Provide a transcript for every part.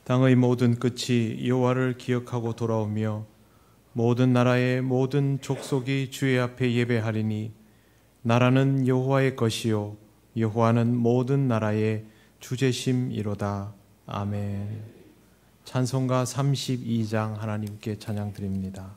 땅의 모든 끝이 여호와를 기억하고 돌아오며 모든 나라의 모든 족속이 주의 앞에 예배하리니 나라는 여호와의 것이요 여호와는 모든 나라의 주제심이로다. 아멘. 찬송가 32장 하나님께 찬양 드립니다.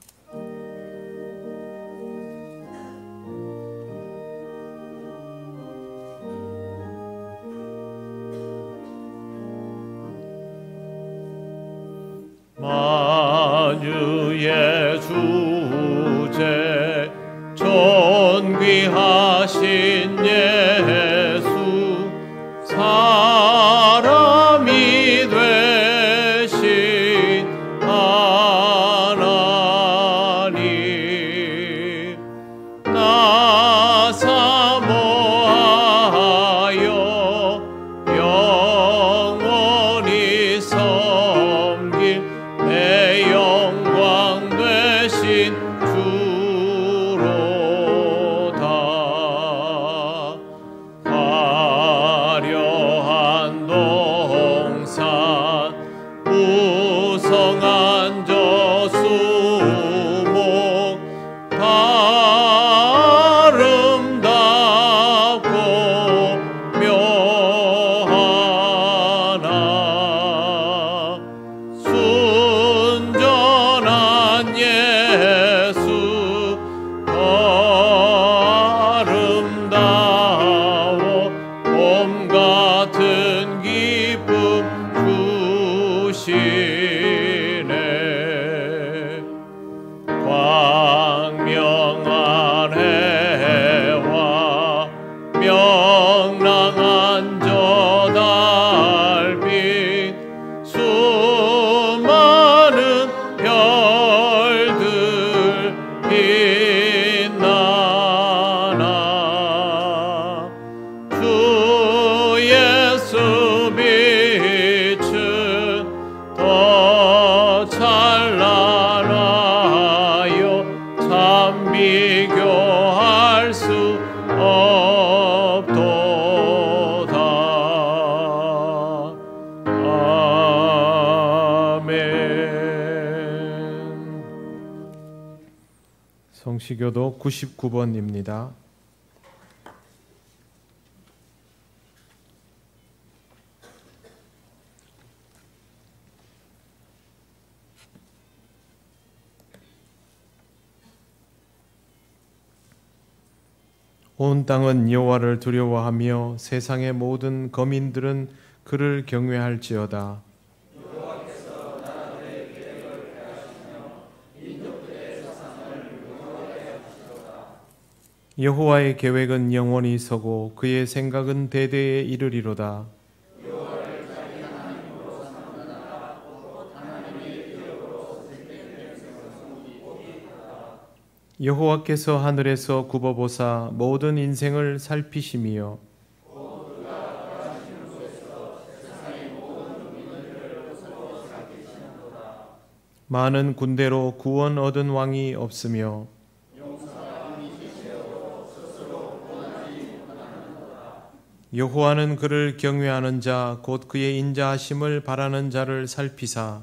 만유의 주제 존귀하신 예수 사람이 되신 하나님 나 사모하여 영원히 섬길 내 영광 되신 주로다. 화려한 동산 무성한 저수목 아름답고 묘하나 순전한 예수 더 아름다워 봄 같은 기쁨 주시네. 광명한 해와 명랑한 저 달빛 수많은 별들 빛나나 주 예수 빛은 더 찬란하여 참 비교할 수 없도다. 아멘. 성시교도 99번입니다. 온 땅은 여호와를 두려워하며 세상의 모든 거민들은 그를 경외할지어다. 여호와의 계획은 영원히 서고 그의 생각은 대대에 이르리로다. 여호와께서 하늘에서 굽어보사 모든 인생을 살피심이요 많은 군대로 구원 얻은 왕이 없으며 여호와는 그를 경외하는 자 곧 그의 인자하심을 바라는 자를 살피사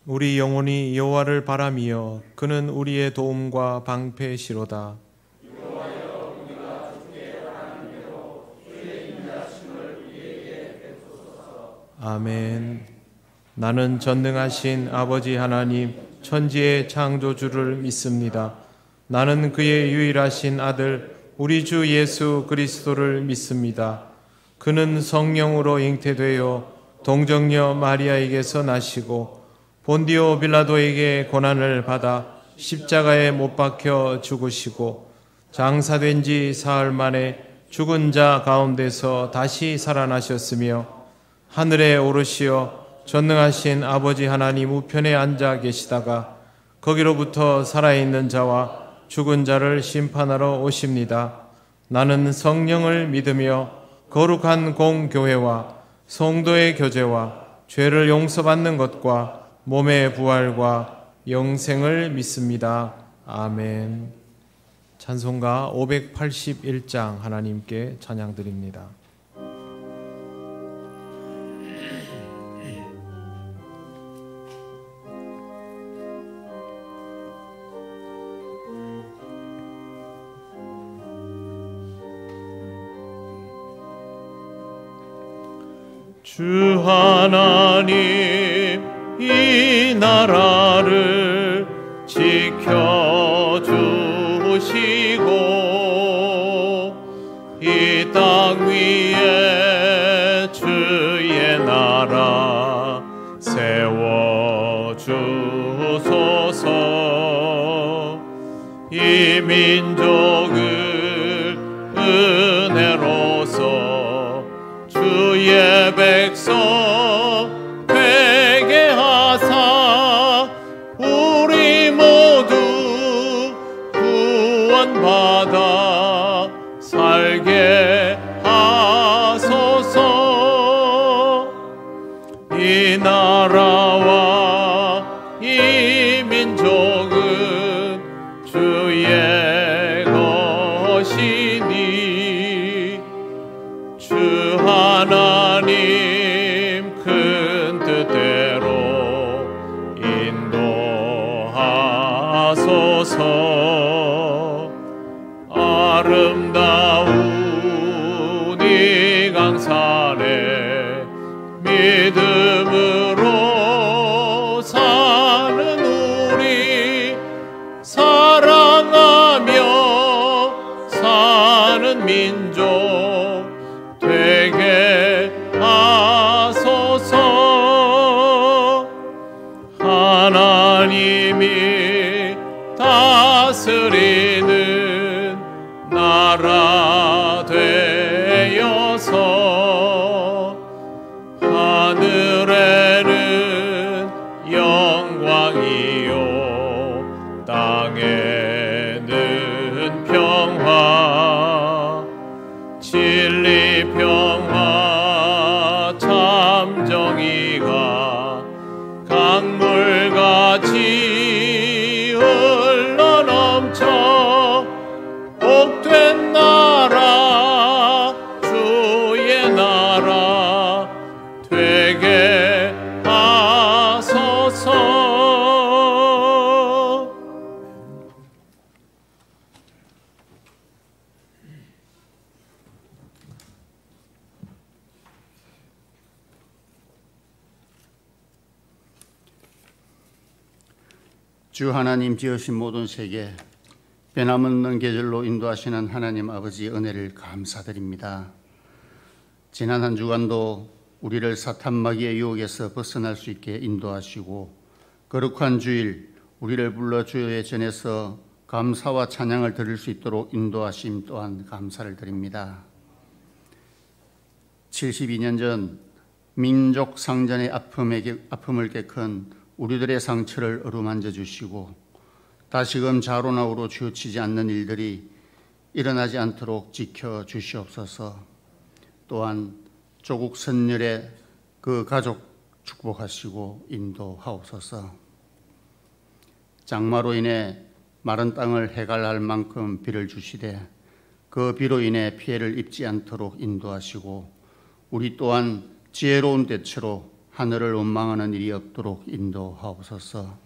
우리 영혼이 여호와를 바라며 그는 우리의 도움과 방패시로다. 아멘. 나는 전능하신 아버지 하나님 천지의 창조주를 믿습니다. 나는 그의 유일하신 아들 우리 주 예수 그리스도를 믿습니다. 그는 성령으로 잉태되어 동정녀 마리아에게서 나시고 본디오 빌라도에게 고난을 받아 십자가에 못 박혀 죽으시고 장사된 지 사흘 만에 죽은 자 가운데서 다시 살아나셨으며 하늘에 오르시어 전능하신 아버지 하나님 우편에 앉아 계시다가 거기로부터 살아있는 자와 죽은 자를 심판하러 오십니다. 나는 성령을 믿으며 거룩한 공교회와 성도의 교제와 죄를 용서받는 것과 몸의 부활과 영생을 믿습니다. 아멘. 찬송가 581장 하나님께 찬양드립니다. 주 하나님 이 나라를 지켜주시고 이 땅 위에 주의 나라 세워주소서. 이 민족을 은혜로서 주의 백성 되게 하사 우리 모두 구원받아 살게 하소서. 이 나라와 이 민족은 주의 것이니 주 하나님 큰 뜻대로 인도하소서. 아름다운 이 강산에 믿음으로 사는 우리 사랑하며 사는 민족 되게 하소서. 하나님이 다스리는 나라 되어서 하늘에는 영광이요 땅에는 평화, 진리 평화 참 정의가 강물같이 흘러넘쳐 복된 나라 주의 나라 되게 하소서. 주 하나님 지으신 모든 세계 변함없는 계절로 인도하시는 하나님 아버지 은혜를 감사드립니다. 지난 한 주간도 우리를 사탄 마귀의 유혹에서 벗어날 수 있게 인도하시고 거룩한 주일 우리를 불러 주의 전에서 감사와 찬양을 드릴 수 있도록 인도하심 또한 감사를 드립니다. 72년 전 민족 상전의 아픔을 겪은 우리들의 상처를 어루만져 주시고 다시금 자로나우로 치우치지 않는 일들이 일어나지 않도록 지켜 주시옵소서. 또한 조국 선열의 그 가족 축복하시고 인도하옵소서. 장마로 인해 마른 땅을 해갈할 만큼 비를 주시되 그 비로 인해 피해를 입지 않도록 인도하시고 우리 또한 지혜로운 대처로 하늘을 원망하는 일이 없도록 인도하옵소서.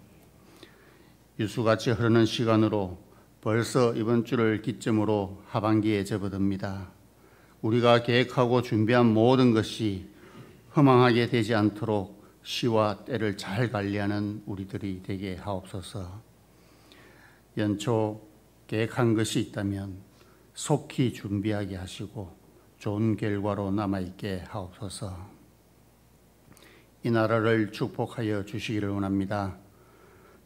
유수같이 흐르는 시간으로 벌써 이번 주를 기점으로 하반기에 접어듭니다. 우리가 계획하고 준비한 모든 것이 허망하게 되지 않도록 시와 때를 잘 관리하는 우리들이 되게 하옵소서. 연초 계획한 것이 있다면 속히 준비하게 하시고 좋은 결과로 남아있게 하옵소서. 이 나라를 축복하여 주시기를 원합니다.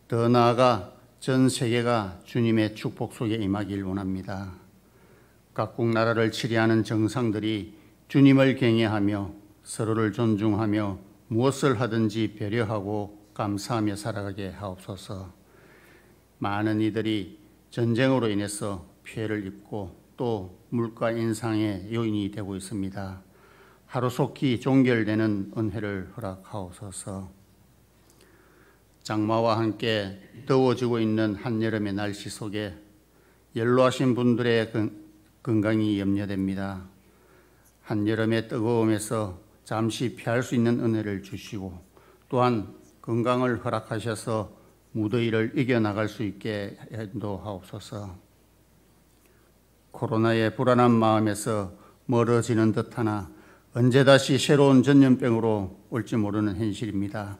더 나아가 전 세계가 주님의 축복 속에 임하길 원합니다. 각국 나라를 치리하는 정상들이 주님을 경외하며 서로를 존중하며 무엇을 하든지 배려하고 감사하며 살아가게 하옵소서. 많은 이들이 전쟁으로 인해서 피해를 입고 또 물가 인상의 요인이 되고 있습니다. 하루속히 종결되는 은혜를 허락하옵소서. 장마와 함께 더워지고 있는 한여름의 날씨 속에 연로하신 분들의 건강이 염려됩니다. 한여름의 뜨거움에서 잠시 피할 수 있는 은혜를 주시고 또한 건강을 허락하셔서 무더위를 이겨나갈 수 있게 인도하옵소서. 코로나의 불안한 마음에서 멀어지는 듯하나 언제 다시 새로운 전염병으로 올지 모르는 현실입니다.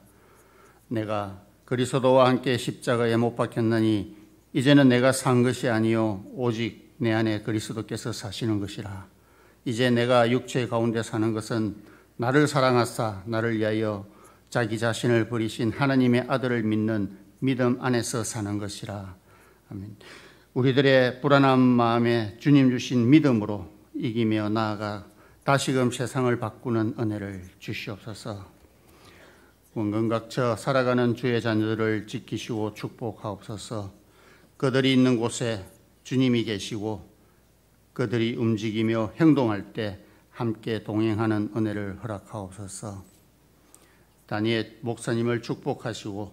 내가 그리스도와 함께 십자가에 못 박혔나니 이제는 내가 산 것이 아니요 오직 내 안에 그리스도께서 사시는 것이라. 이제 내가 육체 가운데 사는 것은 나를 사랑하사 나를 위하여 자기 자신을 버리신 하나님의 아들을 믿는 믿음 안에서 사는 것이라. 아멘. 우리들의 불안한 마음에 주님 주신 믿음으로 이기며 나아가 다시금 세상을 바꾸는 은혜를 주시옵소서. 원근각처 살아가는 주의 자녀들을 지키시고 축복하옵소서. 그들이 있는 곳에 주님이 계시고 그들이 움직이며 행동할 때 함께 동행하는 은혜를 허락하옵소서. 다니엘 목사님을 축복하시고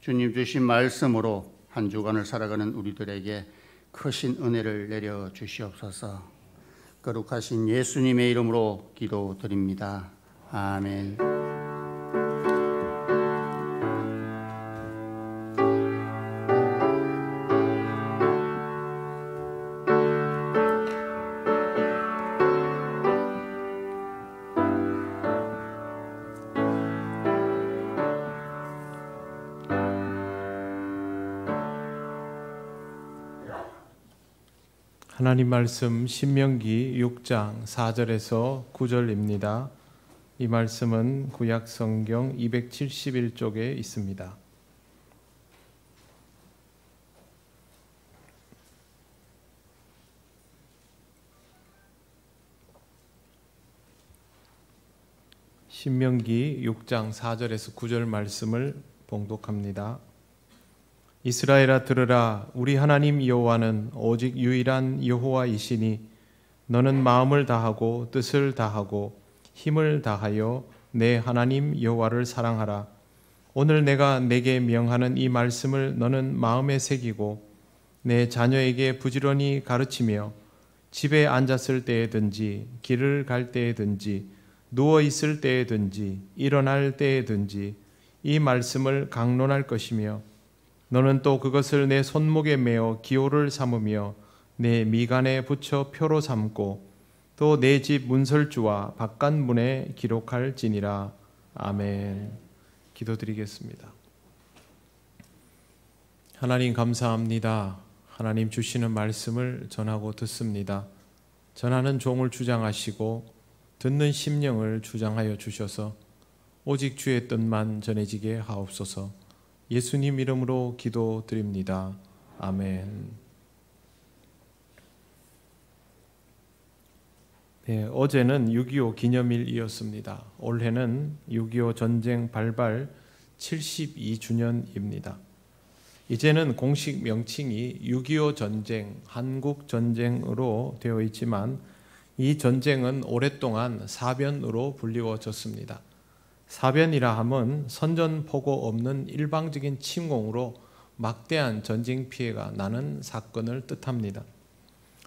주님 주신 말씀으로 한 주간을 살아가는 우리들에게 크신 은혜를 내려 주시옵소서. 거룩하신 예수님의 이름으로 기도드립니다. 아멘. 하나님 말씀 신명기 6장 4절에서 9절입니다. 이 말씀은 구약 성경 271쪽에 있습니다. 신명기 6장 4절에서 9절 말씀을 봉독합니다. 이스라엘아 들으라. 우리 하나님 여호와는 오직 유일한 여호와이시니 너는 마음을 다하고 뜻을 다하고 힘을 다하여 내 하나님 여호와를 사랑하라. 오늘 내가 내게 명하는 이 말씀을 너는 마음에 새기고 내 자녀에게 부지런히 가르치며 집에 앉았을 때에든지 길을 갈 때에든지 누워 있을 때에든지 일어날 때에든지 이 말씀을 강론할 것이며 너는 또 그것을 내 손목에 메어 기호를 삼으며 내 미간에 붙여 표로 삼고 또 내 집 문설주와 바깥문에 기록할지니라. 아멘. 기도드리겠습니다. 하나님 감사합니다. 하나님 주시는 말씀을 전하고 듣습니다. 전하는 종을 주장하시고 듣는 심령을 주장하여 주셔서 오직 주의 뜻만 전해지게 하옵소서. 예수님 이름으로 기도드립니다. 아멘. 네, 어제는 6.25 기념일이었습니다. 올해는 6.25 전쟁 발발 72주년입니다. 이제는 공식 명칭이 6.25 전쟁, 한국 전쟁으로 되어 있지만 이 전쟁은 오랫동안 사변으로 불리워졌습니다. 사변이라 함은 선전포고 없는 일방적인 침공으로 막대한 전쟁 피해가 나는 사건을 뜻합니다.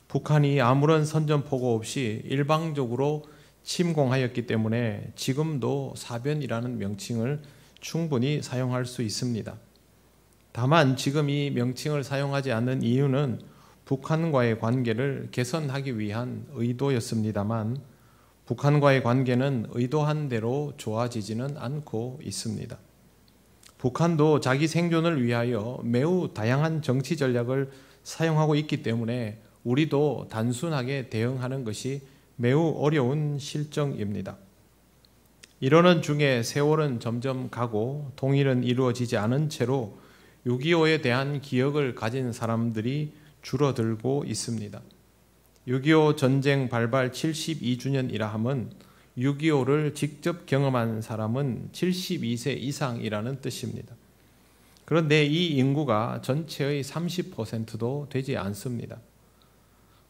북한이 아무런 선전포고 없이 일방적으로 침공하였기 때문에 지금도 사변이라는 명칭을 충분히 사용할 수 있습니다. 다만 지금 이 명칭을 사용하지 않는 이유는 북한과의 관계를 개선하기 위한 의도였습니다만 북한과의 관계는 의도한 대로 좋아지지는 않고 있습니다. 북한도 자기 생존을 위하여 매우 다양한 정치 전략을 사용하고 있기 때문에 우리도 단순하게 대응하는 것이 매우 어려운 실정입니다. 이러는 중에 세월은 점점 가고 통일은 이루어지지 않은 채로 6.25에 대한 기억을 가진 사람들이 줄어들고 있습니다. 6.25 전쟁 발발 72주년이라 함은 6.25를 직접 경험한 사람은 72세 이상이라는 뜻입니다. 그런데 이 인구가 전체의 30%도 되지 않습니다.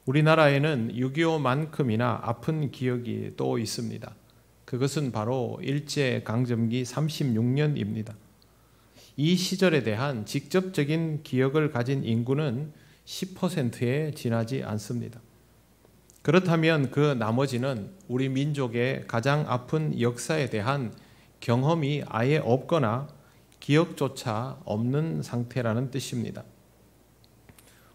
우리나라에는 6.25만큼이나 아픈 기억이 또 있습니다. 그것은 바로 일제강점기 36년입니다. 이 시절에 대한 직접적인 기억을 가진 인구는 10%에 지나지 않습니다. 그렇다면 그 나머지는 우리 민족의 가장 아픈 역사에 대한 경험이 아예 없거나 기억조차 없는 상태라는 뜻입니다.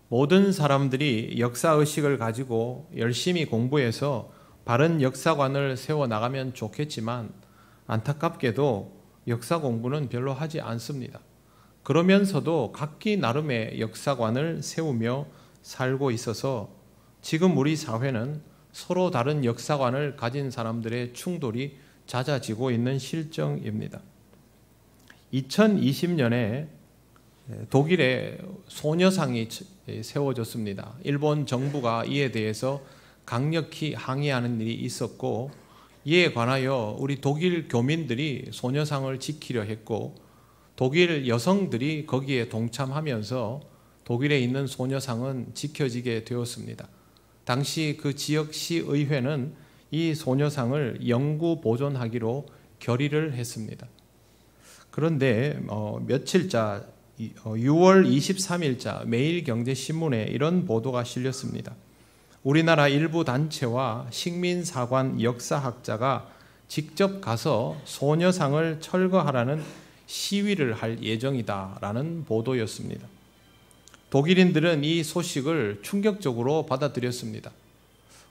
모든 사람들이 역사의식을 가지고 열심히 공부해서 바른 역사관을 세워나가면 좋겠지만 안타깝게도 역사 공부는 별로 하지 않습니다. 그러면서도 각기 나름의 역사관을 세우며 살고 있어서 지금 우리 사회는 서로 다른 역사관을 가진 사람들의 충돌이 잦아지고 있는 실정입니다. 2020년에 독일에 소녀상이 세워졌습니다. 일본 정부가 이에 대해서 강력히 항의하는 일이 있었고, 이에 관하여 우리 독일 교민들이 소녀상을 지키려 했고, 독일 여성들이 거기에 동참하면서 독일에 있는 소녀상은 지켜지게 되었습니다. 당시 그 지역 시의회는 이 소녀상을 영구 보존하기로 결의를 했습니다. 그런데 며칠자 6월 23일자 매일경제신문에 이런 보도가 실렸습니다. 우리나라 일부 단체와 식민사관 역사학자가 직접 가서 소녀상을 철거하라는 시위를 할 예정이다라는 보도였습니다. 독일인들은 이 소식을 충격적으로 받아들였습니다.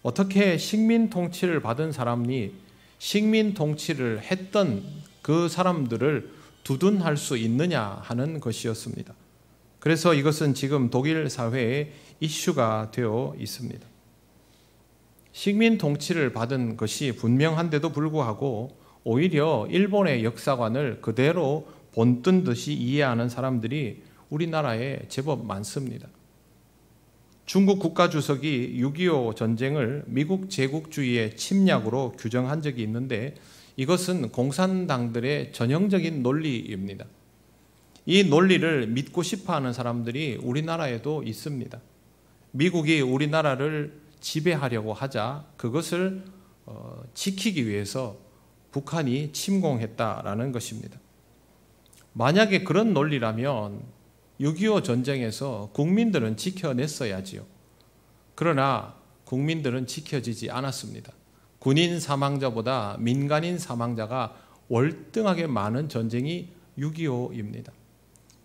어떻게 식민 통치를 받은 사람이 식민 통치를 했던 그 사람들을 두둔할 수 있느냐 하는 것이었습니다. 그래서 이것은 지금 독일 사회에 이슈가 되어 있습니다. 식민 통치를 받은 것이 분명한데도 불구하고 오히려 일본의 역사관을 그대로 본뜬 듯이 이해하는 사람들이 우리나라에 제법 많습니다. 중국 국가주석이 6.25 전쟁을 미국 제국주의의 침략으로 규정한 적이 있는데 이것은 공산당들의 전형적인 논리입니다. 이 논리를 믿고 싶어하는 사람들이 우리나라에도 있습니다. 미국이 우리나라를 지배하려고 하자 그것을 지키기 위해서 북한이 침공했다라는 것입니다. 만약에 그런 논리라면 6.25 전쟁에서 국민들은 지켜냈어야지요. 그러나 국민들은 지켜지지 않았습니다. 군인 사망자보다 민간인 사망자가 월등하게 많은 전쟁이 6.25입니다.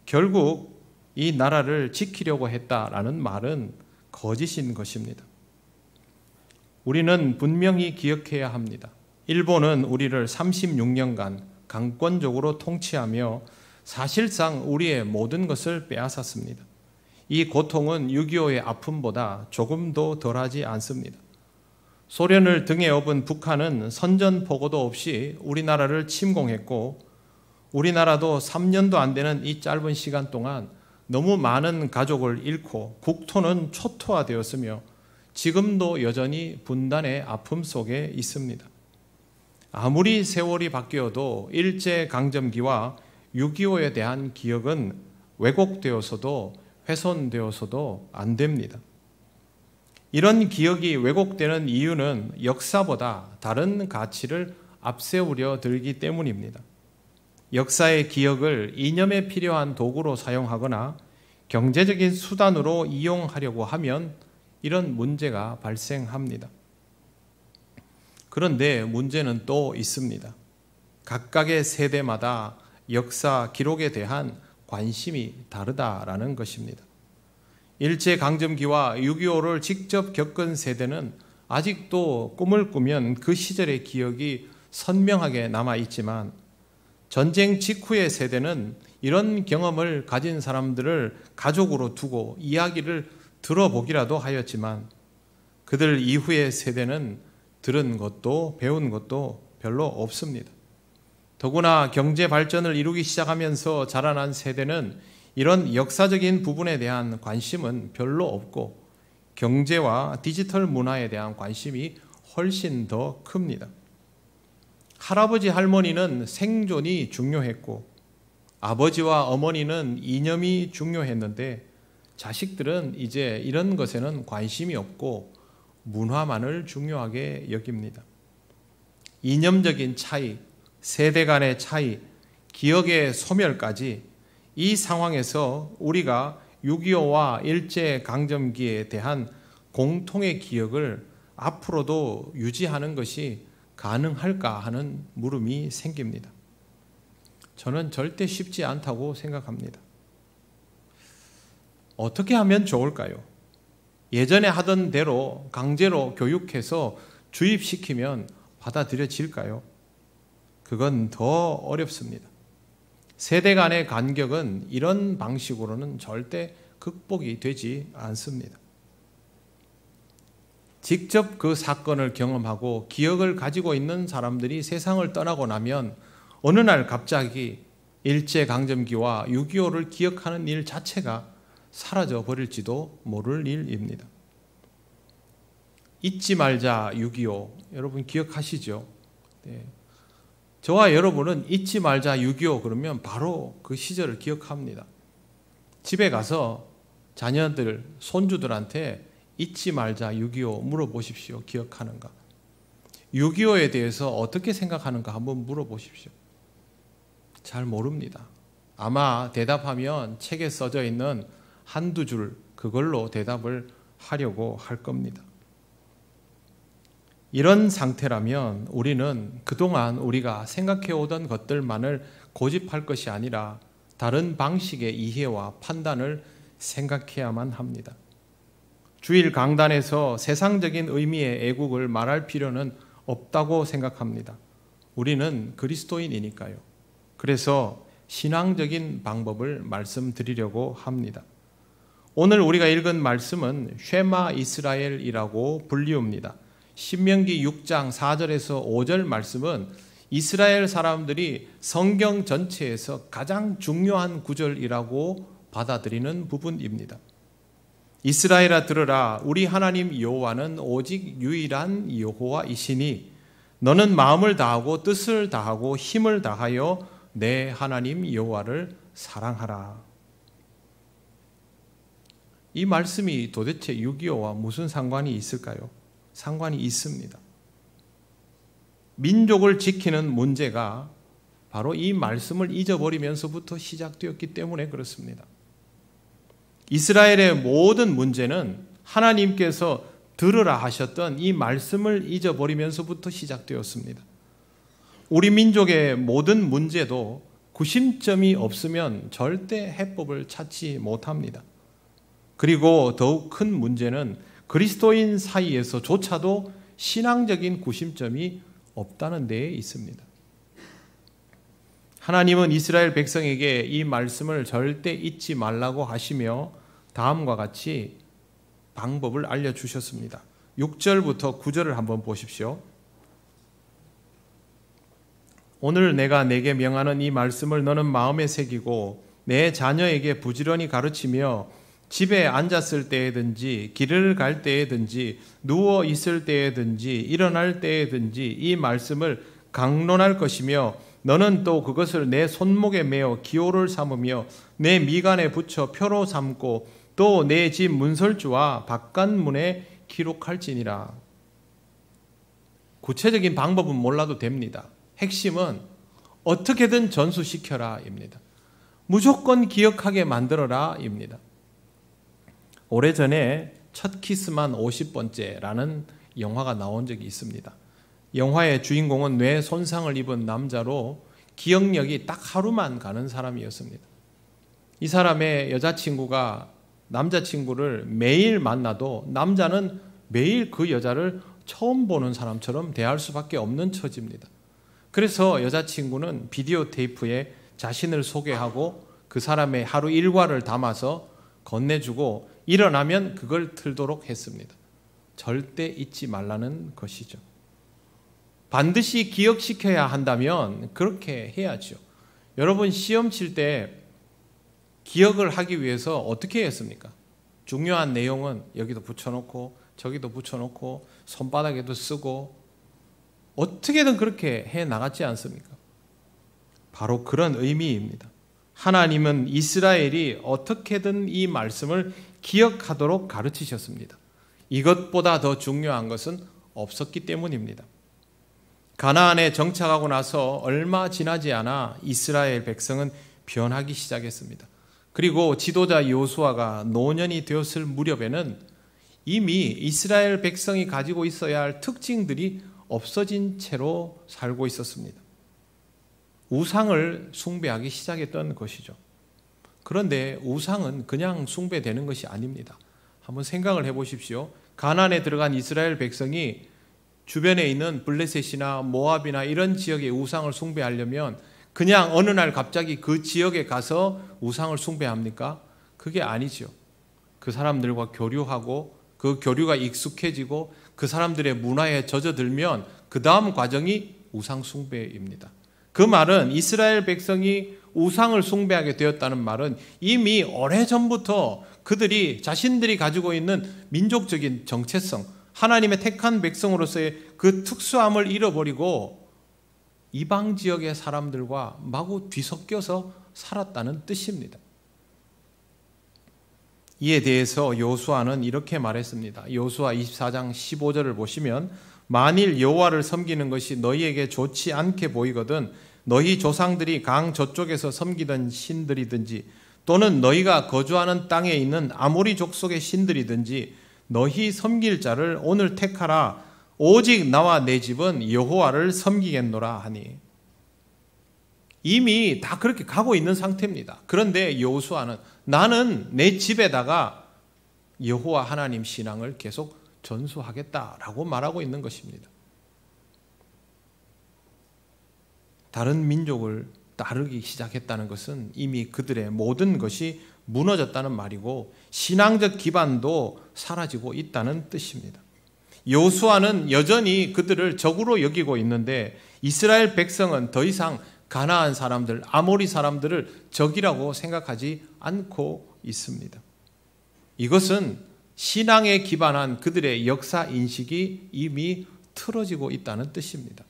결국 이 나라를 지키려고 했다라는 말은 거짓인 것입니다. 우리는 분명히 기억해야 합니다. 일본은 우리를 36년간 강권적으로 통치하며 사실상 우리의 모든 것을 빼앗았습니다. 이 고통은 6.25의 아픔보다 조금도 덜하지 않습니다. 소련을 등에 업은 북한은 선전포고도 없이 우리나라를 침공했고 우리나라도 3년도 안 되는 이 짧은 시간 동안 너무 많은 가족을 잃고 국토는 초토화되었으며 지금도 여전히 분단의 아픔 속에 있습니다. 아무리 세월이 바뀌어도 일제강점기와 6.25에 대한 기억은 왜곡되어서도 훼손되어서도 안 됩니다. 이런 기억이 왜곡되는 이유는 역사보다 다른 가치를 앞세우려 들기 때문입니다. 역사의 기억을 이념에 필요한 도구로 사용하거나 경제적인 수단으로 이용하려고 하면 이런 문제가 발생합니다. 그런데 문제는 또 있습니다. 각각의 세대마다 역사 기록에 대한 관심이 다르다라는 것입니다. 일제강점기와 6.25를 직접 겪은 세대는 아직도 꿈을 꾸면 그 시절의 기억이 선명하게 남아있지만 전쟁 직후의 세대는 이런 경험을 가진 사람들을 가족으로 두고 이야기를 들어보기라도 하였지만 그들 이후의 세대는 들은 것도 배운 것도 별로 없습니다. 더구나 경제 발전을 이루기 시작하면서 자라난 세대는 이런 역사적인 부분에 대한 관심은 별로 없고 경제와 디지털 문화에 대한 관심이 훨씬 더 큽니다. 할아버지 할머니는 생존이 중요했고 아버지와 어머니는 이념이 중요했는데 자식들은 이제 이런 것에는 관심이 없고 문화만을 중요하게 여깁니다. 이념적인 차이, 세대 간의 차이, 기억의 소멸까지 이 상황에서 우리가 6.25와 일제강점기에 대한 공통의 기억을 앞으로도 유지하는 것이 가능할까 하는 물음이 생깁니다. 저는 절대 쉽지 않다고 생각합니다. 어떻게 하면 좋을까요? 예전에 하던 대로 강제로 교육해서 주입시키면 받아들여질까요? 그건 더 어렵습니다. 세대 간의 간격은 이런 방식으로는 절대 극복이 되지 않습니다. 직접 그 사건을 경험하고 기억을 가지고 있는 사람들이 세상을 떠나고 나면 어느 날 갑자기 일제강점기와 6.25를 기억하는 일 자체가 사라져 버릴지도 모를 일입니다. 잊지 말자 6.25 여러분 기억하시죠? 네. 저와 여러분은 잊지 말자 6.25 그러면 바로 그 시절을 기억합니다. 집에 가서 자녀들, 손주들한테 잊지 말자 6.25 물어보십시오. 기억하는가? 6.25에 대해서 어떻게 생각하는가 한번 물어보십시오. 잘 모릅니다. 아마 대답하면 책에 써져 있는 한두 줄 그걸로 대답을 하려고 할 겁니다. 이런 상태라면 우리는 그동안 우리가 생각해 오던 것들만을 고집할 것이 아니라 다른 방식의 이해와 판단을 생각해야만 합니다. 주일 강단에서 세상적인 의미의 애국을 말할 필요는 없다고 생각합니다. 우리는 그리스도인이니까요. 그래서 신앙적인 방법을 말씀드리려고 합니다. 오늘 우리가 읽은 말씀은 쉐마 이스라엘이라고 불리웁니다. 신명기 6장 4절에서 5절 말씀은 이스라엘 사람들이 성경 전체에서 가장 중요한 구절이라고 받아들이는 부분입니다. 이스라엘아 들으라, 우리 하나님 여호와는 오직 유일한 여호와이시니 너는 마음을 다하고 뜻을 다하고 힘을 다하여 내 하나님 여호와를 사랑하라. 이 말씀이 도대체 6.25와 무슨 상관이 있을까요? 상관이 있습니다. 민족을 지키는 문제가 바로 이 말씀을 잊어버리면서부터 시작되었기 때문에 그렇습니다. 이스라엘의 모든 문제는 하나님께서 들으라 하셨던 이 말씀을 잊어버리면서부터 시작되었습니다. 우리 민족의 모든 문제도 구심점이 없으면 절대 해법을 찾지 못합니다. 그리고 더욱 큰 문제는 그리스도인 사이에서조차도 신앙적인 구심점이 없다는 데에 있습니다. 하나님은 이스라엘 백성에게 이 말씀을 절대 잊지 말라고 하시며 다음과 같이 방법을 알려주셨습니다. 6절부터 9절을 한번 보십시오. 오늘 내가 내게 명하는 이 말씀을 너는 마음에 새기고 내 자녀에게 부지런히 가르치며 집에 앉았을 때에든지 길을 갈 때에든지 누워 있을 때에든지 일어날 때에든지 이 말씀을 강론할 것이며 너는 또 그것을 내 손목에 메어 기호를 삼으며 내 미간에 붙여 표로 삼고 또 내 집 문설주와 바깥문에 기록할지니라. 구체적인 방법은 몰라도 됩니다. 핵심은 어떻게든 전수시켜라입니다. 무조건 기억하게 만들어라입니다. 오래전에 첫 키스만 50번째라는 영화가 나온 적이 있습니다. 영화의 주인공은 뇌 손상을 입은 남자로 기억력이 딱 하루만 가는 사람이었습니다. 이 사람의 여자친구가 남자친구를 매일 만나도 남자는 매일 그 여자를 처음 보는 사람처럼 대할 수밖에 없는 처지입니다. 그래서 여자친구는 비디오 테이프에 자신을 소개하고 그 사람의 하루 일과를 담아서 건네주고 일어나면 그걸 틀도록 했습니다. 절대 잊지 말라는 것이죠. 반드시 기억시켜야 한다면 그렇게 해야죠. 여러분 시험 칠 때 기억을 하기 위해서 어떻게 했습니까? 중요한 내용은 여기도 붙여놓고 저기도 붙여놓고 손바닥에도 쓰고 어떻게든 그렇게 해 나갔지 않습니까? 바로 그런 의미입니다. 하나님은 이스라엘이 어떻게든 이 말씀을 기억하도록 가르치셨습니다. 이것보다 더 중요한 것은 없었기 때문입니다. 가나안에 정착하고 나서 얼마 지나지 않아 이스라엘 백성은 변하기 시작했습니다. 그리고 지도자 여호수아가 노년이 되었을 무렵에는 이미 이스라엘 백성이 가지고 있어야 할 특징들이 없어진 채로 살고 있었습니다. 우상을 숭배하기 시작했던 것이죠. 그런데 우상은 그냥 숭배되는 것이 아닙니다. 한번 생각을 해보십시오. 가나안에 들어간 이스라엘 백성이 주변에 있는 블레셋이나 모압이나 이런 지역의 우상을 숭배하려면 그냥 어느 날 갑자기 그 지역에 가서 우상을 숭배합니까? 그게 아니죠. 그 사람들과 교류하고 그 교류가 익숙해지고 그 사람들의 문화에 젖어들면 그 다음 과정이 우상 숭배입니다. 그 말은 이스라엘 백성이 우상을 숭배하게 되었다는 말은 이미 오래전부터 그들이 자신들이 가지고 있는 민족적인 정체성, 하나님의 택한 백성으로서의 그 특수함을 잃어버리고 이방 지역의 사람들과 마구 뒤섞여서 살았다는 뜻입니다. 이에 대해서 여호수아는 이렇게 말했습니다. 여호수아 24장 15절을 보시면 만일 여호와를 섬기는 것이 너희에게 좋지 않게 보이거든 너희 조상들이 강 저쪽에서 섬기던 신들이든지 또는 너희가 거주하는 땅에 있는 아모리 족속의 신들이든지 너희 섬길 자를 오늘 택하라. 오직 나와 내 집은 여호와를 섬기겠노라 하니. 이미 다 그렇게 가고 있는 상태입니다. 그런데 여호수아는 나는 내 집에다가 여호와 하나님 신앙을 계속 전수하겠다라고 말하고 있는 것입니다. 다른 민족을 따르기 시작했다는 것은 이미 그들의 모든 것이 무너졌다는 말이고 신앙적 기반도 사라지고 있다는 뜻입니다. 여호수아는 여전히 그들을 적으로 여기고 있는데 이스라엘 백성은 더 이상 가나안 사람들, 아모리 사람들을 적이라고 생각하지 않고 있습니다. 이것은 신앙에 기반한 그들의 역사 인식이 이미 틀어지고 있다는 뜻입니다.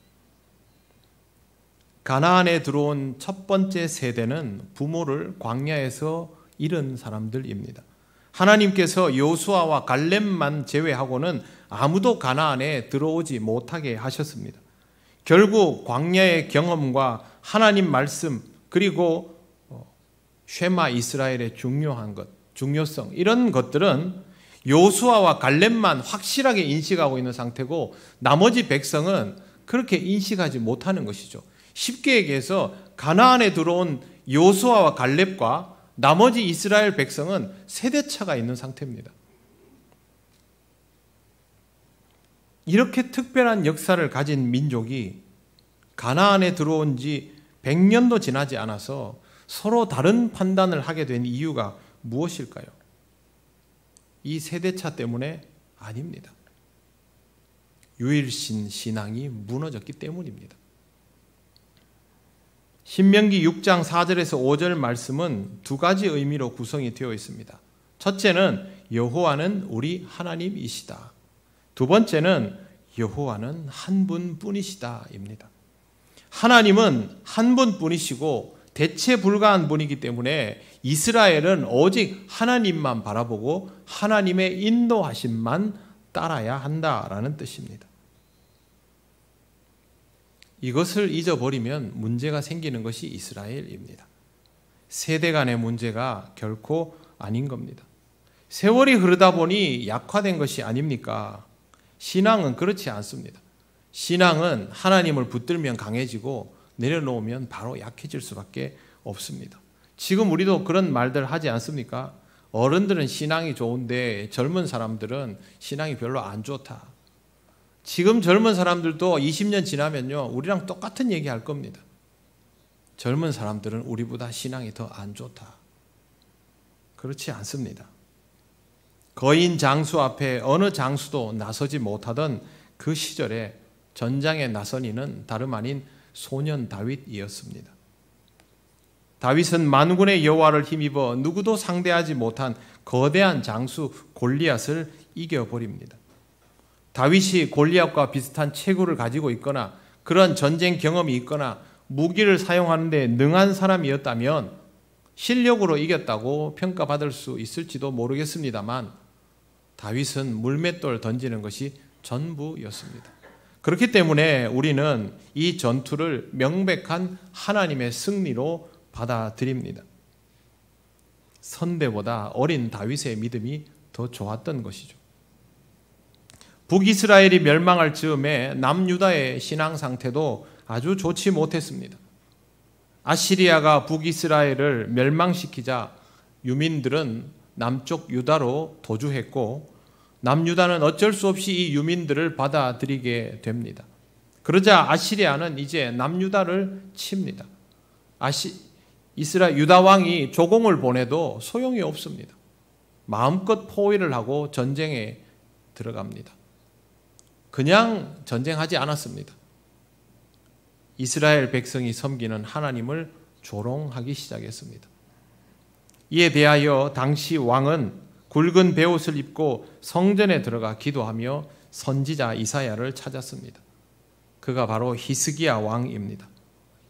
가나안에 들어온 첫 번째 세대는 부모를 광야에서 잃은 사람들입니다. 하나님께서 여호수아와 갈렙만 제외하고는 아무도 가나안에 들어오지 못하게 하셨습니다. 결국 광야의 경험과 하나님 말씀 그리고 쉐마 이스라엘의 중요한 것, 중요성 이런 것들은 여호수아와 갈렙만 확실하게 인식하고 있는 상태고 나머지 백성은 그렇게 인식하지 못하는 것이죠. 쉽게 얘기해서 가나안에 들어온 여호수아와 갈렙과 나머지 이스라엘 백성은 세대차가 있는 상태입니다. 이렇게 특별한 역사를 가진 민족이 가나안에 들어온 지 100년도 지나지 않아서 서로 다른 판단을 하게 된 이유가 무엇일까요? 이 세대차 때문에 아닙니다. 유일신 신앙이 무너졌기 때문입니다. 신명기 6장 4절에서 5절 말씀은 두 가지 의미로 구성이 되어 있습니다. 첫째는 여호와는 우리 하나님이시다. 두 번째는 여호와는 한 분뿐이시다입니다. 하나님은 한 분뿐이시고 대체 불가한 분이기 때문에 이스라엘은 오직 하나님만 바라보고 하나님의 인도하심만 따라야 한다라는 뜻입니다. 이것을 잊어버리면 문제가 생기는 것이 이스라엘입니다. 세대 간의 문제가 결코 아닌 겁니다. 세월이 흐르다 보니 약화된 것이 아닙니까? 신앙은 그렇지 않습니다. 신앙은 하나님을 붙들면 강해지고 내려놓으면 바로 약해질 수밖에 없습니다. 지금 우리도 그런 말들 하지 않습니까? 어른들은 신앙이 좋은데 젊은 사람들은 신앙이 별로 안 좋다. 지금 젊은 사람들도 20년 지나면요 우리랑 똑같은 얘기 할 겁니다. 젊은 사람들은 우리보다 신앙이 더 안 좋다. 그렇지 않습니다. 거인 장수 앞에 어느 장수도 나서지 못하던 그 시절에 전장에 나선 이는 다름 아닌 소년 다윗이었습니다. 다윗은 만군의 여호와를 힘입어 누구도 상대하지 못한 거대한 장수 골리앗을 이겨버립니다. 다윗이 골리앗과 비슷한 체구를 가지고 있거나 그런 전쟁 경험이 있거나 무기를 사용하는 데 능한 사람이었다면 실력으로 이겼다고 평가받을 수 있을지도 모르겠습니다만 다윗은 물맷돌 던지는 것이 전부였습니다. 그렇기 때문에 우리는 이 전투를 명백한 하나님의 승리로 받아들입니다. 선대보다 어린 다윗의 믿음이 더 좋았던 것이죠. 북이스라엘이 멸망할 즈음에 남유다의 신앙 상태도 아주 좋지 못했습니다. 아시리아가 북이스라엘을 멸망시키자 유민들은 남쪽 유다로 도주했고 남유다는 어쩔 수 없이 이 유민들을 받아들이게 됩니다. 그러자 아시리아는 이제 남유다를 칩니다. 유다 왕이 조공을 보내도 소용이 없습니다. 마음껏 포위를 하고 전쟁에 들어갑니다. 그냥 전쟁하지 않았습니다. 이스라엘 백성이 섬기는 하나님을 조롱하기 시작했습니다. 이에 대하여 당시 왕은 굵은 베옷을 입고 성전에 들어가 기도하며 선지자 이사야를 찾았습니다. 그가 바로 히스기야 왕입니다.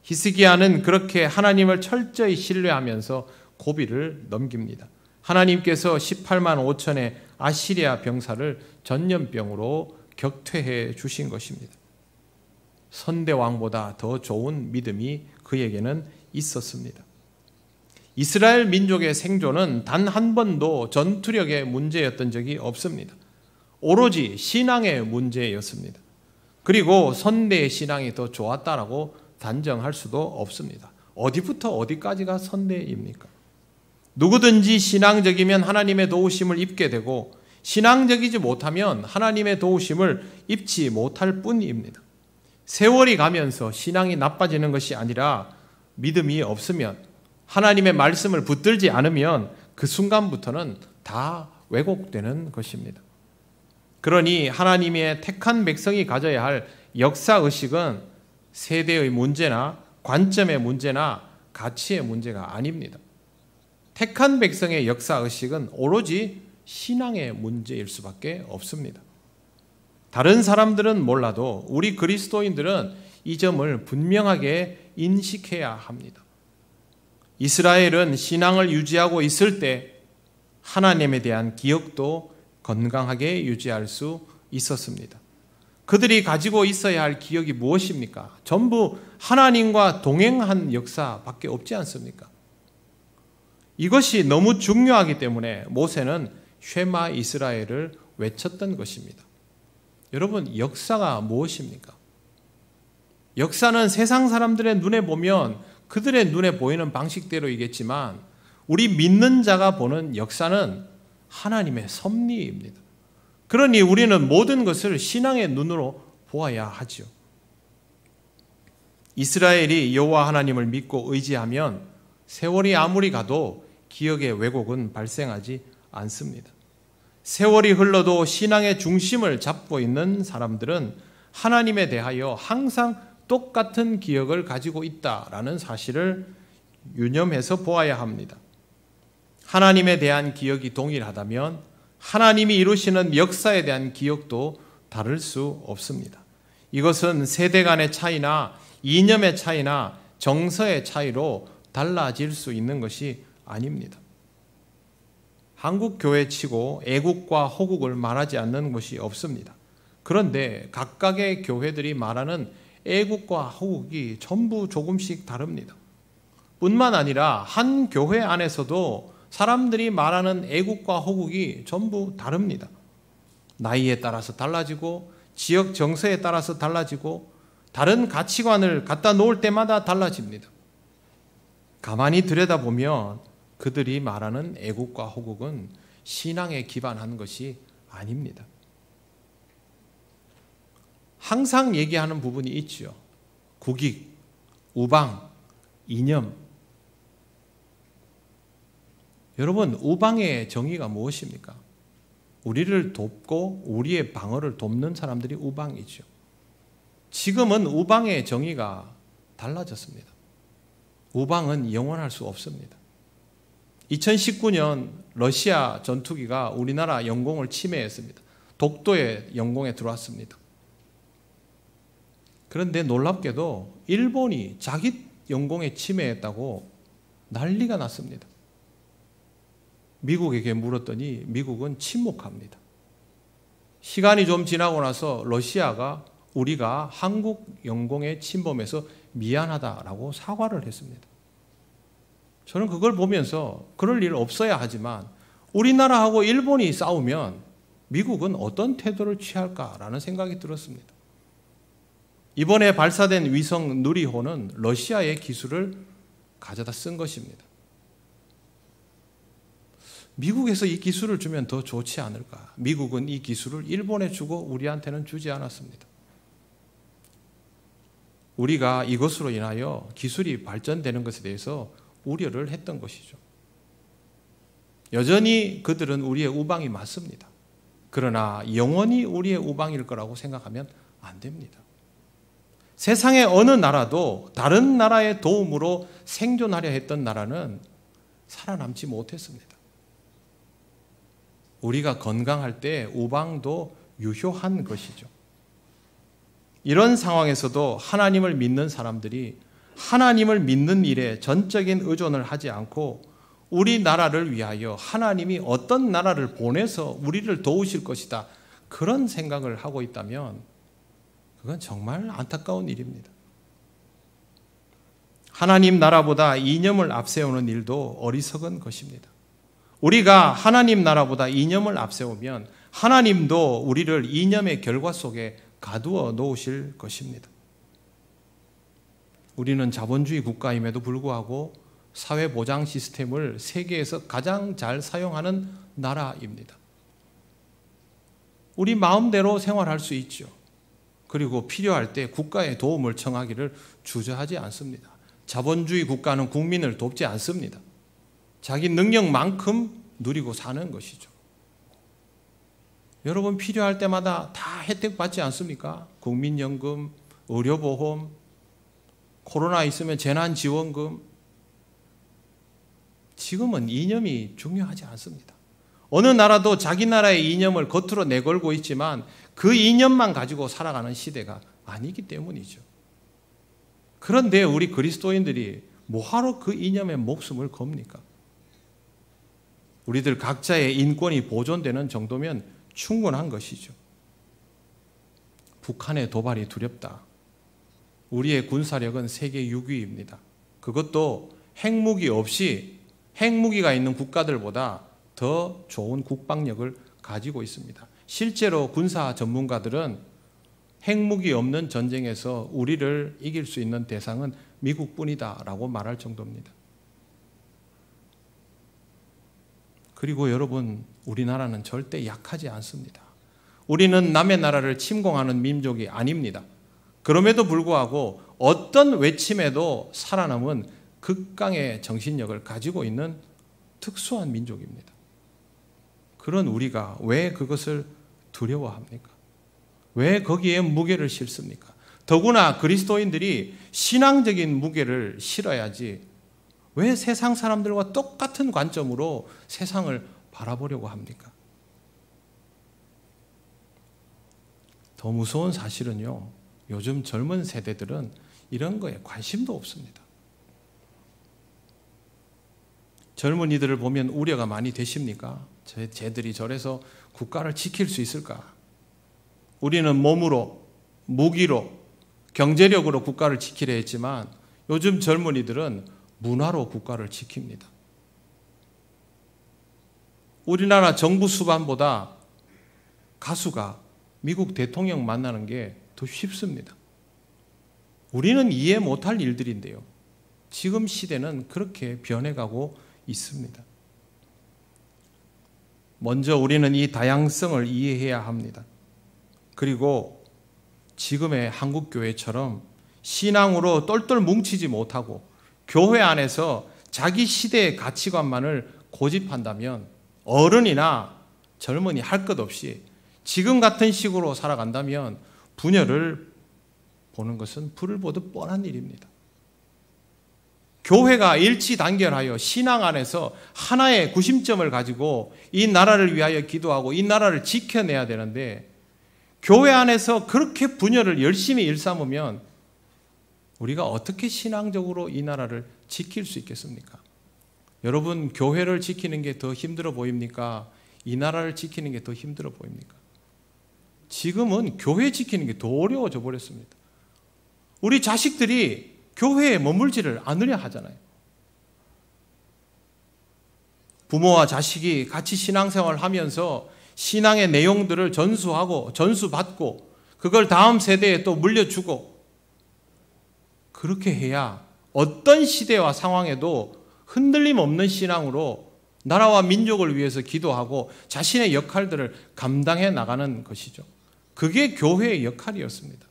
히스기야는 그렇게 하나님을 철저히 신뢰하면서 고비를 넘깁니다. 하나님께서 18만 5천의 아시리아 병사를 전염병으로 격퇴해 주신 것입니다. 선대왕보다 더 좋은 믿음이 그에게는 있었습니다. 이스라엘 민족의 생존은 단 한 번도 전투력의 문제였던 적이 없습니다. 오로지 신앙의 문제였습니다. 그리고 선대의 신앙이 더 좋았다라고 단정할 수도 없습니다. 어디부터 어디까지가 선대입니까? 누구든지 신앙적이면 하나님의 도우심을 입게 되고 신앙적이지 못하면 하나님의 도우심을 입지 못할 뿐입니다. 세월이 가면서 신앙이 나빠지는 것이 아니라 믿음이 없으면 하나님의 말씀을 붙들지 않으면 그 순간부터는 다 왜곡되는 것입니다. 그러니 하나님의 택한 백성이 가져야 할 역사의식은 세대의 문제나 관점의 문제나 가치의 문제가 아닙니다. 택한 백성의 역사의식은 오로지 신앙의 문제일 수밖에 없습니다. 다른 사람들은 몰라도 우리 그리스도인들은 이 점을 분명하게 인식해야 합니다. 이스라엘은 신앙을 유지하고 있을 때 하나님에 대한 기억도 건강하게 유지할 수 있었습니다. 그들이 가지고 있어야 할 기억이 무엇입니까? 전부 하나님과 동행한 역사밖에 없지 않습니까? 이것이 너무 중요하기 때문에 모세는 쉐마 이스라엘을 외쳤던 것입니다. 여러분, 역사가 무엇입니까? 역사는 세상 사람들의 눈에 보면 그들의 눈에 보이는 방식대로이겠지만 우리 믿는 자가 보는 역사는 하나님의 섭리입니다. 그러니 우리는 모든 것을 신앙의 눈으로 보아야 하죠. 이스라엘이 여호와 하나님을 믿고 의지하면 세월이 아무리 가도 기억의 왜곡은 발생하지 않습니다. 세월이 흘러도 신앙의 중심을 잡고 있는 사람들은 하나님에 대하여 항상 똑같은 기억을 가지고 있다라는 사실을 유념해서 보아야 합니다. 하나님에 대한 기억이 동일하다면 하나님이 이루시는 역사에 대한 기억도 다를 수 없습니다. 이것은 세대 간의 차이나 이념의 차이나 정서의 차이로 달라질 수 있는 것이 아닙니다. 한국 교회치고 애국과 호국을 말하지 않는 것이 없습니다. 그런데 각각의 교회들이 말하는 애국과 호국이 전부 조금씩 다릅니다. 뿐만 아니라 한 교회 안에서도 사람들이 말하는 애국과 호국이 전부 다릅니다. 나이에 따라서 달라지고 지역 정서에 따라서 달라지고 다른 가치관을 갖다 놓을 때마다 달라집니다. 가만히 들여다보면 그들이 말하는 애국과 호국은 신앙에 기반한 것이 아닙니다. 항상 얘기하는 부분이 있죠. 국익, 우방, 이념. 여러분, 우방의 정의가 무엇입니까? 우리를 돕고 우리의 방어를 돕는 사람들이 우방이죠. 지금은 우방의 정의가 달라졌습니다. 우방은 영원할 수 없습니다. 2019년 러시아 전투기가 우리나라 영공을 침해했습니다. 독도의 영공에 들어왔습니다. 그런데 놀랍게도 일본이 자기 영공에 침해했다고 난리가 났습니다. 미국에게 물었더니 미국은 침묵합니다. 시간이 좀 지나고 나서 러시아가 우리가 한국 영공에 침범해서 미안하다라고 사과를 했습니다. 저는 그걸 보면서 그럴 일 없어야 하지만 우리나라하고 일본이 싸우면 미국은 어떤 태도를 취할까라는 생각이 들었습니다. 이번에 발사된 위성 누리호는 러시아의 기술을 가져다 쓴 것입니다. 미국에서 이 기술을 주면 더 좋지 않을까? 미국은 이 기술을 일본에 주고 우리한테는 주지 않았습니다. 우리가 이것으로 인하여 기술이 발전되는 것에 대해서 우려를 했던 것이죠. 여전히 그들은 우리의 우방이 맞습니다. 그러나 영원히 우리의 우방일 거라고 생각하면 안 됩니다. 세상의 어느 나라도 다른 나라의 도움으로 생존하려 했던 나라는 살아남지 못했습니다. 우리가 건강할 때 우방도 유효한 것이죠. 이런 상황에서도 하나님을 믿는 사람들이 하나님을 믿는 일에 전적인 의존을 하지 않고 우리나라를 위하여 하나님이 어떤 나라를 보내서 우리를 도우실 것이다, 그런 생각을 하고 있다면 그건 정말 안타까운 일입니다. 하나님 나라보다 이념을 앞세우는 일도 어리석은 것입니다. 우리가 하나님 나라보다 이념을 앞세우면 하나님도 우리를 이념의 결과 속에 가두어 놓으실 것입니다. 우리는 자본주의 국가임에도 불구하고 사회보장 시스템을 세계에서 가장 잘 사용하는 나라입니다. 우리 마음대로 생활할 수 있죠. 그리고 필요할 때 국가의 도움을 청하기를 주저하지 않습니다. 자본주의 국가는 국민을 돕지 않습니다. 자기 능력만큼 누리고 사는 것이죠. 여러분 필요할 때마다 다 혜택 받지 않습니까? 국민연금, 의료보험, 코로나 있으면 재난지원금. 지금은 이념이 중요하지 않습니다. 어느 나라도 자기 나라의 이념을 겉으로 내걸고 있지만 그 이념만 가지고 살아가는 시대가 아니기 때문이죠. 그런데 우리 그리스도인들이 뭐하러 그 이념에 목숨을 겁니까? 우리들 각자의 인권이 보존되는 정도면 충분한 것이죠. 북한의 도발이 두렵다. 우리의 군사력은 세계 6위입니다. 그것도 핵무기 없이 핵무기가 있는 국가들보다 더 좋은 국방력을 가지고 있습니다. 실제로 군사 전문가들은 핵무기 없는 전쟁에서 우리를 이길 수 있는 대상은 미국뿐이다라고 말할 정도입니다. 그리고 여러분, 우리나라는 절대 약하지 않습니다. 우리는 남의 나라를 침공하는 민족이 아닙니다. 그럼에도 불구하고 어떤 외침에도 살아남은 극강의 정신력을 가지고 있는 특수한 민족입니다. 그런 우리가 왜 그것을 두려워합니까? 왜 거기에 무게를 싣습니까? 더구나 그리스도인들이 신앙적인 무게를 실어야지 왜 세상 사람들과 똑같은 관점으로 세상을 바라보려고 합니까? 더 무서운 사실은요, 요즘 젊은 세대들은 이런 거에 관심도 없습니다. 젊은이들을 보면 우려가 많이 되십니까? 쟤들이 저래서 국가를 지킬 수 있을까? 우리는 몸으로, 무기로, 경제력으로 국가를 지키려 했지만 요즘 젊은이들은 문화로 국가를 지킵니다. 우리나라 정부 수반보다 가수가 미국 대통령 만나는 게 더 쉽습니다. 우리는 이해 못할 일들인데요. 지금 시대는 그렇게 변해가고 있습니다. 먼저 우리는 이 다양성을 이해해야 합니다. 그리고 지금의 한국교회처럼 신앙으로 똘똘 뭉치지 못하고 교회 안에서 자기 시대의 가치관만을 고집한다면 어른이나 젊은이 할 것 없이 지금 같은 식으로 살아간다면 분열을 보는 것은 불을 보듯 뻔한 일입니다. 교회가 일치단결하여 신앙 안에서 하나의 구심점을 가지고 이 나라를 위하여 기도하고 이 나라를 지켜내야 되는데 교회 안에서 그렇게 분열을 열심히 일삼으면 우리가 어떻게 신앙적으로 이 나라를 지킬 수 있겠습니까? 여러분, 교회를 지키는 게 더 힘들어 보입니까? 이 나라를 지키는 게 더 힘들어 보입니까? 지금은 교회 지키는 게 더 어려워져 버렸습니다. 우리 자식들이 교회에 머물지를 않으려 하잖아요. 부모와 자식이 같이 신앙생활을 하면서 신앙의 내용들을 전수하고 전수받고 그걸 다음 세대에 또 물려주고 그렇게 해야 어떤 시대와 상황에도 흔들림 없는 신앙으로 나라와 민족을 위해서 기도하고 자신의 역할들을 감당해 나가는 것이죠. 그게 교회의 역할이었습니다.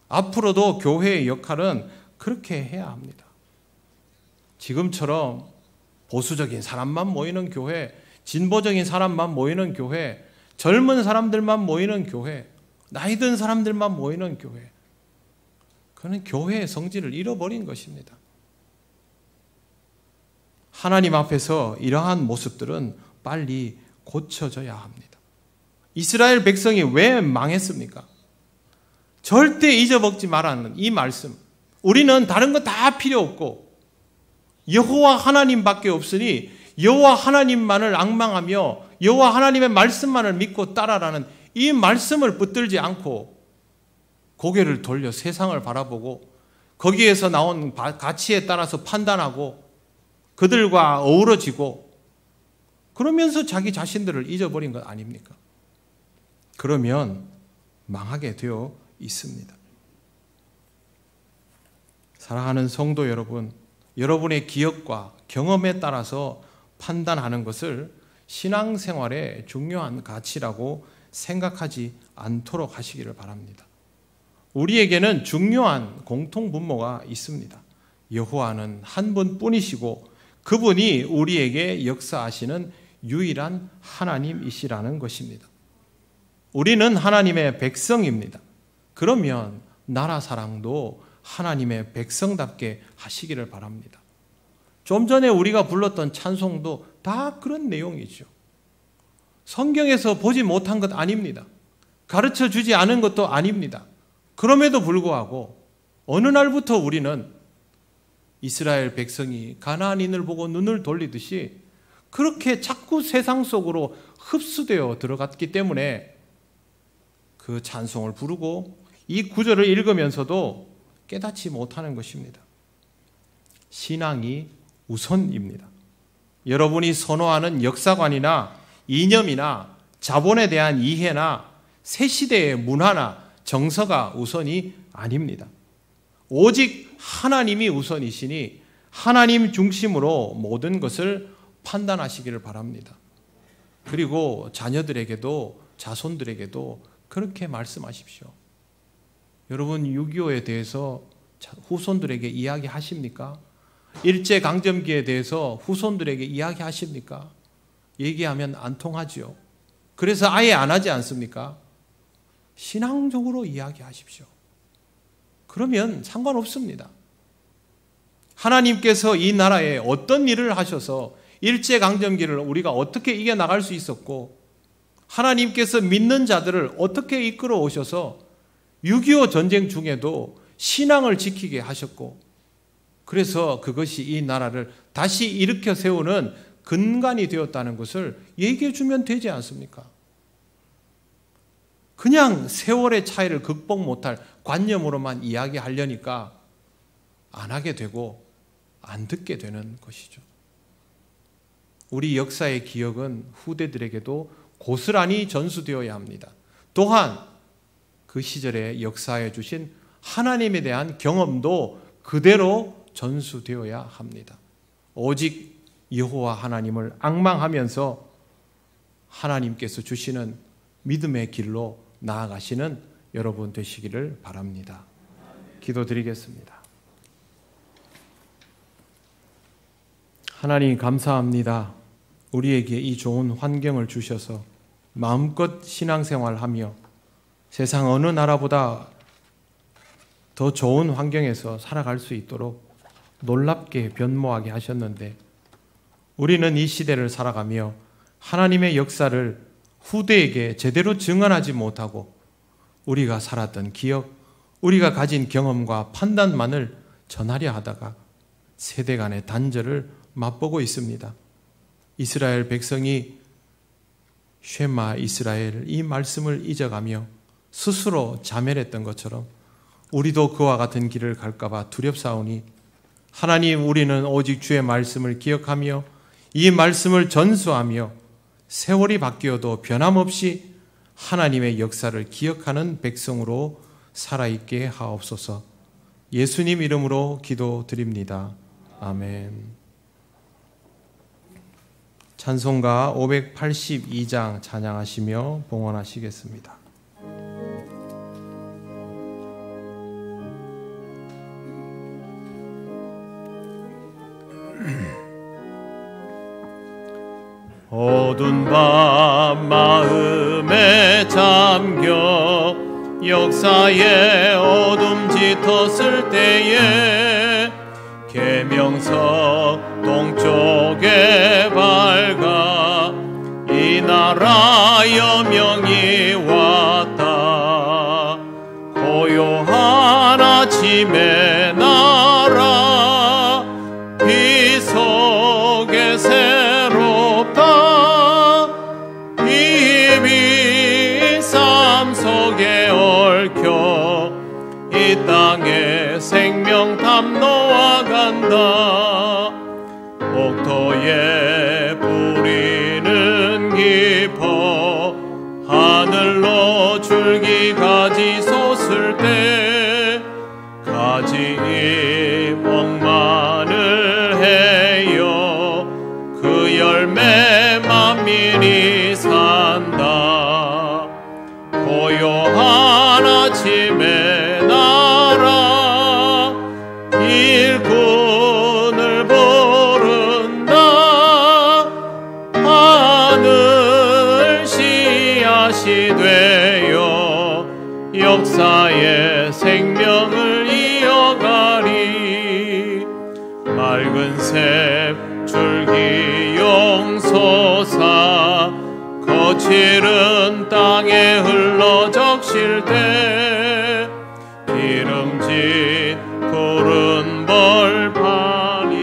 앞으로도 교회의 역할은 그렇게 해야 합니다. 지금처럼 보수적인 사람만 모이는 교회, 진보적인 사람만 모이는 교회, 젊은 사람들만 모이는 교회, 나이 든 사람들만 모이는 교회, 그는 교회의 성질을 잃어버린 것입니다. 하나님 앞에서 이러한 모습들은 빨리 고쳐져야 합니다. 이스라엘 백성이 왜 망했습니까? 절대 잊어먹지 말라는 이 말씀. 우리는 다른 거 다 필요 없고 여호와 하나님밖에 없으니 여호와 하나님만을 앙망하며 여호와 하나님의 말씀만을 믿고 따라라는 이 말씀을 붙들지 않고 고개를 돌려 세상을 바라보고 거기에서 나온 가치에 따라서 판단하고 그들과 어우러지고 그러면서 자기 자신들을 잊어버린 것 아닙니까? 그러면 망하게 되어 있습니다. 사랑하는 성도 여러분, 여러분의 기억과 경험에 따라서 판단하는 것을 신앙생활의 중요한 가치라고 생각하지 않도록 하시기를 바랍니다. 우리에게는 중요한 공통분모가 있습니다. 여호와는 한 분뿐이시고 그분이 우리에게 역사하시는 유일한 하나님이시라는 것입니다. 우리는 하나님의 백성입니다. 그러면 나라 사랑도 하나님의 백성답게 하시기를 바랍니다. 좀 전에 우리가 불렀던 찬송도 다 그런 내용이죠. 성경에서 보지 못한 것 아닙니다. 가르쳐 주지 않은 것도 아닙니다. 그럼에도 불구하고 어느 날부터 우리는 이스라엘 백성이 가나안인을 보고 눈을 돌리듯이 그렇게 자꾸 세상 속으로 흡수되어 들어갔기 때문에 그 찬송을 부르고 이 구절을 읽으면서도 깨닫지 못하는 것입니다. 신앙이 우선입니다. 여러분이 선호하는 역사관이나 이념이나 자본에 대한 이해나 새 시대의 문화나 정서가 우선이 아닙니다. 오직 하나님이 우선이시니 하나님 중심으로 모든 것을 판단하시기를 바랍니다. 그리고 자녀들에게도 자손들에게도 그렇게 말씀하십시오. 여러분 6.25에 대해서 후손들에게 이야기하십니까? 일제강점기에 대해서 후손들에게 이야기하십니까? 얘기하면 안 통하지요. 그래서 아예 안 하지 않습니까? 신앙적으로 이야기하십시오. 그러면 상관없습니다. 하나님께서 이 나라에 어떤 일을 하셔서 일제강점기를 우리가 어떻게 이겨나갈 수 있었고 하나님께서 믿는 자들을 어떻게 이끌어 오셔서 6.25 전쟁 중에도 신앙을 지키게 하셨고 그래서 그것이 이 나라를 다시 일으켜 세우는 근간이 되었다는 것을 얘기해 주면 되지 않습니까? 그냥 세월의 차이를 극복 못할 관념으로만 이야기하려니까 안 하게 되고 안 듣게 되는 것이죠. 우리 역사의 기억은 후대들에게도 고스란히 전수되어야 합니다. 또한 그 시절에 역사해 주신 하나님에 대한 경험도 그대로 전수되어야 합니다. 오직 여호와 하나님을 앙망하면서 하나님께서 주시는 믿음의 길로 나아가시는 여러분 되시기를 바랍니다. 기도드리겠습니다. 하나님 감사합니다. 우리에게 이 좋은 환경을 주셔서 마음껏 신앙생활하며 세상 어느 나라보다 더 좋은 환경에서 살아갈 수 있도록 놀랍게 변모하게 하셨는데 우리는 이 시대를 살아가며 하나님의 역사를 후대에게 제대로 증언하지 못하고 우리가 살았던 기억, 우리가 가진 경험과 판단만을 전하려 하다가 세대 간의 단절을 맛보고 있습니다. 이스라엘 백성이 쉐마 이스라엘 이 말씀을 잊어가며 스스로 자멸했던 것처럼 우리도 그와 같은 길을 갈까 봐 두렵사오니 하나님 우리는 오직 주의 말씀을 기억하며 이 말씀을 전수하며 세월이 바뀌어도 변함없이 하나님의 역사를 기억하는 백성으로 살아있게 하옵소서. 예수님 이름으로 기도드립니다. 아멘. 찬송가 582장 찬양하시며 봉헌하시겠습니다. 어두운 밤 마음에 잠겨 역사의 어둠 짙었을 때에 계명석 동쪽에 밝아 이 나라 여명이 왔다. 고요한 아침의 나라 빛 속에 새롭다. 이 빛 삶 속에 얽혀 이 땅에 생명담 놓아간다. 옥토에 뿌리는 깊어 하늘로 줄기 가지 솟을 때 가지 옥만을 해요. 그 열매 만민이 산다. 고요한 아침에 나라 일꾼을 부른다. 하늘 씨앗이 되어 역사의 생명을 이어가리. 맑은 샘 줄기 용솟아 거칠은 땅에 흘러 적실 때 기름진 푸른 벌판이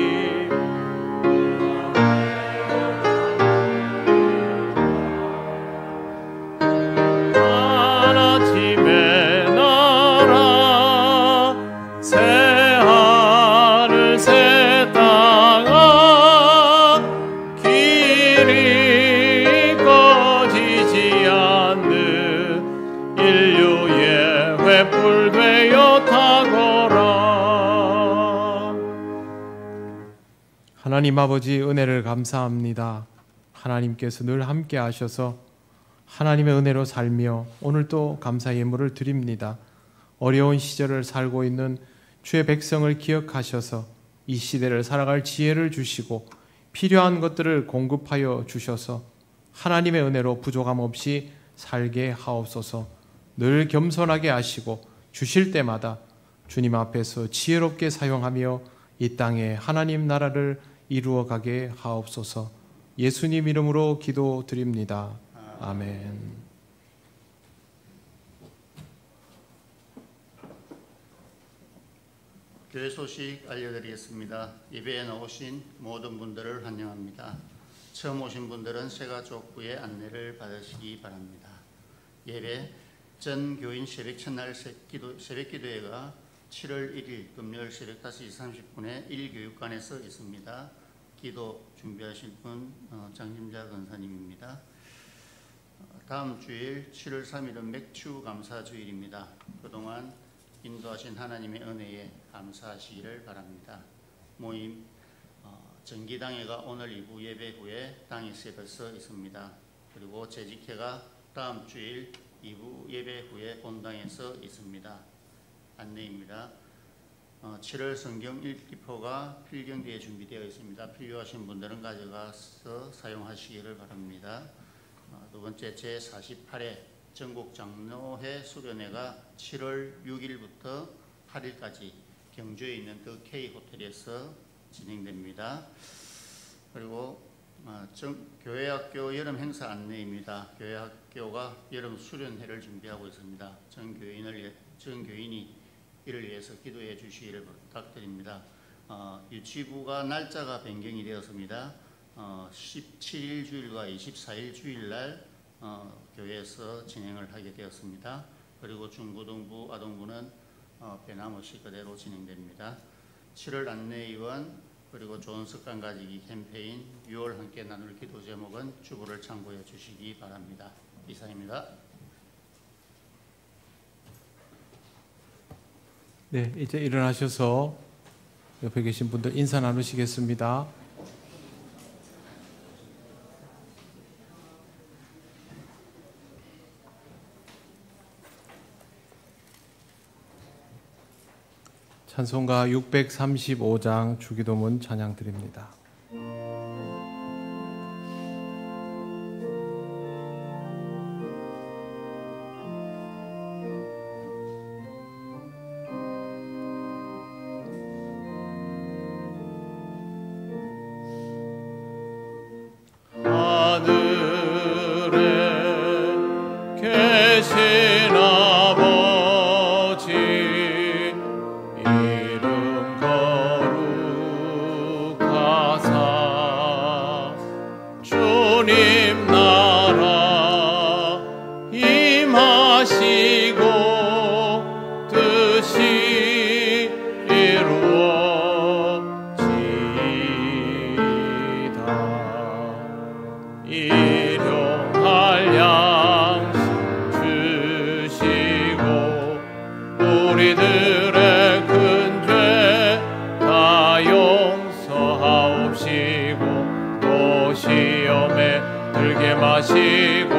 아침의 나라 새 하늘 새 땅아 길이 꺼지지 않는 인류의 횃불 되어 타거라. 하나님 아버지 은혜를 감사합니다. 하나님께서 늘 함께 하셔서 하나님의 은혜로 살며 오늘 또 감사 예물을 드립니다. 어려운 시절을 살고 있는 주의 백성을 기억하셔서 이 시대를 살아갈 지혜를 주시고 필요한 것들을 공급하여 주셔서 하나님의 은혜로 부족함 없이 살게 하옵소서. 늘 겸손하게 하시고 주실 때마다 주님 앞에서 지혜롭게 사용하며 이 땅에 하나님 나라를 이루어가게 하옵소서. 예수님 이름으로 기도드립니다. 아멘. 교회 소식 알려드리겠습니다. 예배에 나오신 모든 분들을 환영합니다. 처음 오신 분들은 세가족부의 안내를 받으시기 바랍니다. 예배 전 교인 새벽 첫날 새벽기도회가 7월 1일 금요일 새벽 5시 30분에 1교육관에서 있습니다. 기도 준비하실 분 장심자 권사님입니다. 다음 주일 7월 3일은 맥주 감사주일입니다. 그동안 인도하신 하나님의 은혜에 감사하시기를 바랍니다. 모임 정기당회가 오늘 2부 예배 후에 당일에 벌써 있습니다. 그리고 재직회가 다음 주일 2부 예배 후에 본당에서 있습니다. 안내입니다. 7월 성경 읽기표가 필경대에 준비되어 있습니다. 필요하신 분들은 가져가서 사용하시기를 바랍니다. 두 번째 제48회 전국 장로회 수련회가 7월 6일부터 8일까지 경주에 있는 더 K 호텔에서 진행됩니다. 그리고 교회학교 여름 행사 안내입니다. 교회학교가 여름 수련회를 준비하고 있습니다. 전 교인이 이를 위해서 기도해 주시기를 부탁드립니다. 유치부가 날짜가 변경이 되었습니다. 17일 주일과 24일 주일날 교회에서 진행을 하게 되었습니다. 그리고 중고등부, 아동부는 변함없이 그대로 진행됩니다. 7월 안내위원 그리고 좋은 습관 가지기 캠페인 6월 함께 나눌 기도 제목은 주보를 참고해 주시기 바랍니다. 이상입니다. 네, 이제 일어나셔서 옆에 계신 분들 인사 나누시겠습니다. 찬송가 635장 주기도문 찬양 드립니다. 우리들의 큰 죄 다 용서하옵시고 또 시험에 들게 마시고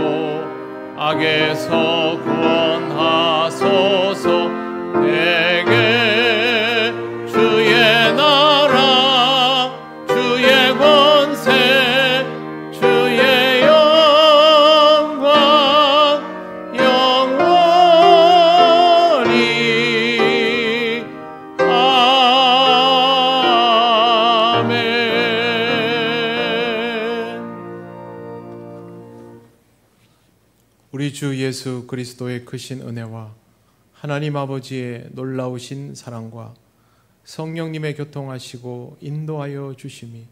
악에서 구원하소서. 내게 주의 나라 주의 권세 주의 영광 영원히 아멘. 우리 주 예수 그리스도의 크신 은혜와 하나님 아버지의 놀라우신 사랑과 성령님의 교통하시고 인도하여 주심이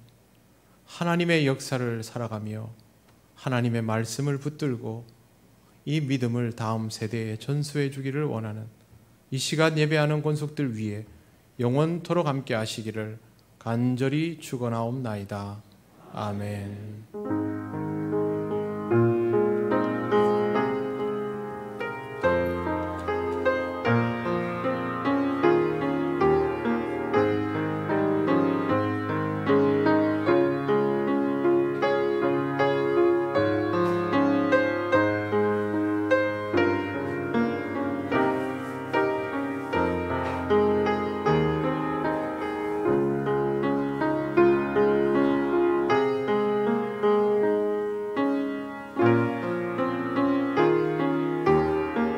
하나님의 역사를 살아가며 하나님의 말씀을 붙들고 이 믿음을 다음 세대에 전수해 주기를 원하는 이 시간 예배하는 권속들 위에 영원토록 함께 하시기를 간절히 축원하옵나이다. 아멘.